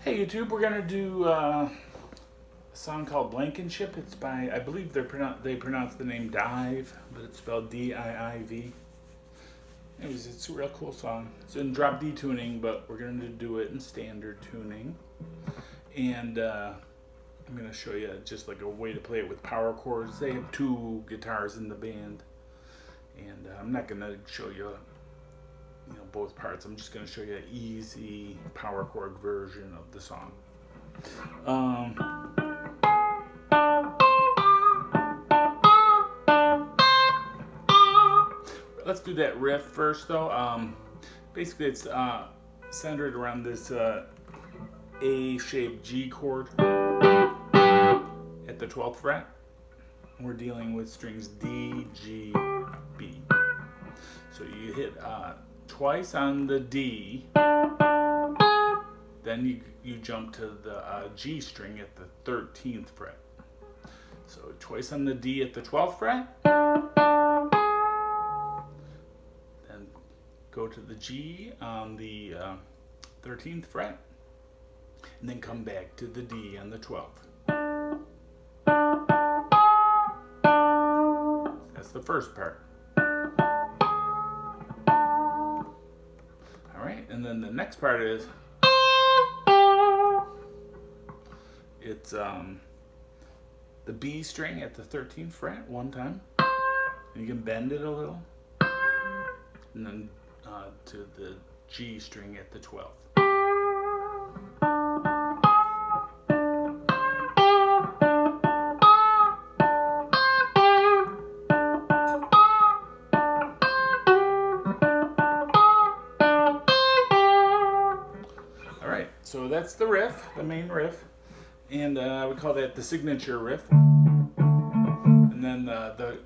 Hey YouTube, we're gonna do a song called Blankenship. It's by, I believe they pronounce the name Diiv, but it's spelled D-I-I-V. Anyways, it's a real cool song. It's in drop D tuning, but we're gonna do it in standard tuning. And I'm gonna show you just like a way to play it with power chords. They have two guitars in the band, and I'm not gonna show you both parts. I'm just going to show you an easy power chord version of the song. Let's do that riff first though. Basically it's centered around this A-shaped G chord at the 12th fret. We're dealing with strings D, G, B. So you hit twice on the D, then you jump to the G string at the 13th fret. So twice on the D at the 12th fret, then go to the G on the 13th fret, and then come back to the D on the 12th. That's the first part. And then the next part is it's the B string at the 13th fret one time, and you can bend it a little, and then to the G string at the 12th. So that's the riff, the main riff, and we call that the signature riff. And then the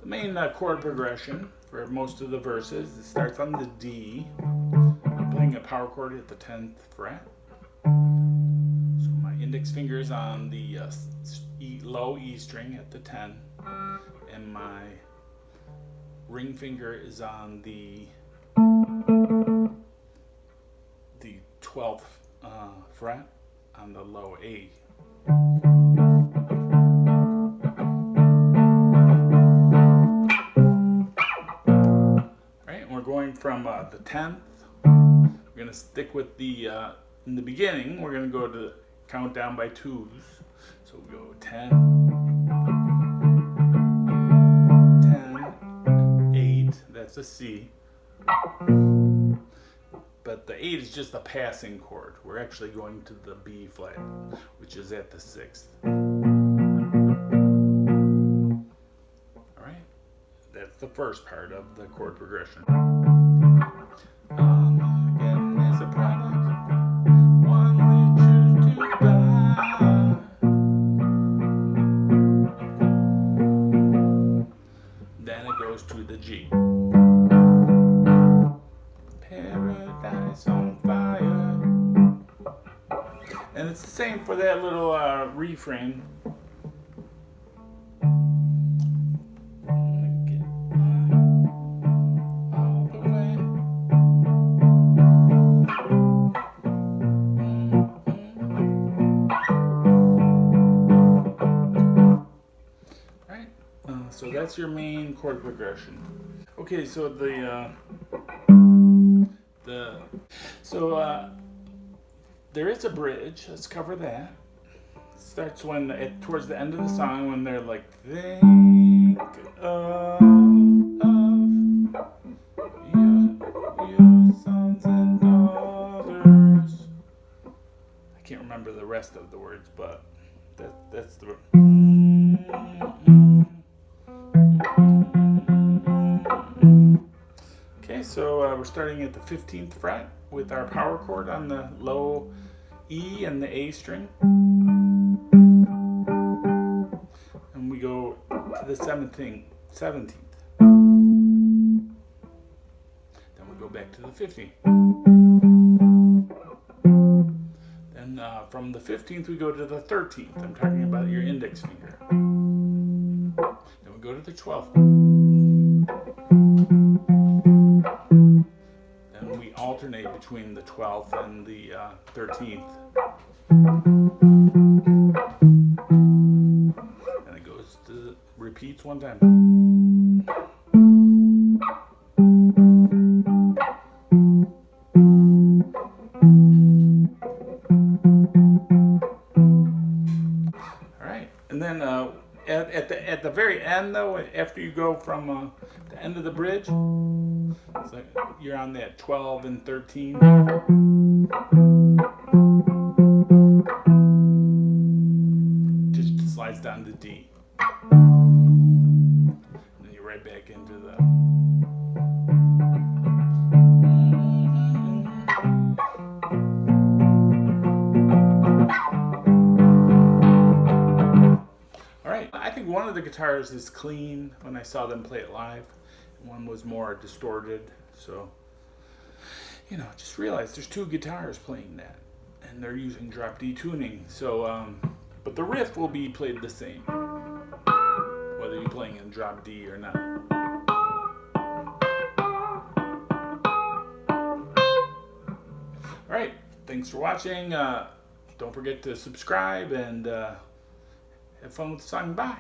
main chord progression for most of the verses, it starts on the D. I'm playing a power chord at the 10th fret. So my index finger is on the low E string at the 10, and my ring finger is on the 12th fret on the low A. Right, and we're going from the 10th. We're going to stick with the, in the beginning, we're going to go to count down by twos. So we go 10, 10, 8, that's a C. But the 8 is just a passing chord. We're actually going to the B flat, which is at the 6th. All right, that's the first part of the chord progression. Again, as a product, one we choose to buy. Then it goes to the G. On fire. And it's the same for that little refrain. Get all the way. Right? So that's your main chord progression. Okay, so there is a bridge. Let's cover that. It starts towards the end of the song when they're like, think of your sons and daughters. I can't remember the rest of the words, but that's the. Okay, so we're starting at the 15th fret with our power chord on the low E and the A string. And we go to the 17th. Then we go back to the 15th. Then from the 15th we go to the 13th. I'm talking about your index finger. Then we go to the 12th. alternate between the 12th and the 13th. And it goes to repeats one time. And then at the very end, though, after you go from the end of the bridge, it's like you're on that 12 and 13. Just slides down to D. And then you're right back into the... I think one of the guitars is clean when I saw them play it live. One was more distorted. So, you know, just realize there's two guitars playing that. And they're using drop D tuning. So, but the riff will be played the same. Whether you're playing in drop D or not. Alright, thanks for watching. Don't forget to subscribe and... have fun with the song. Bye.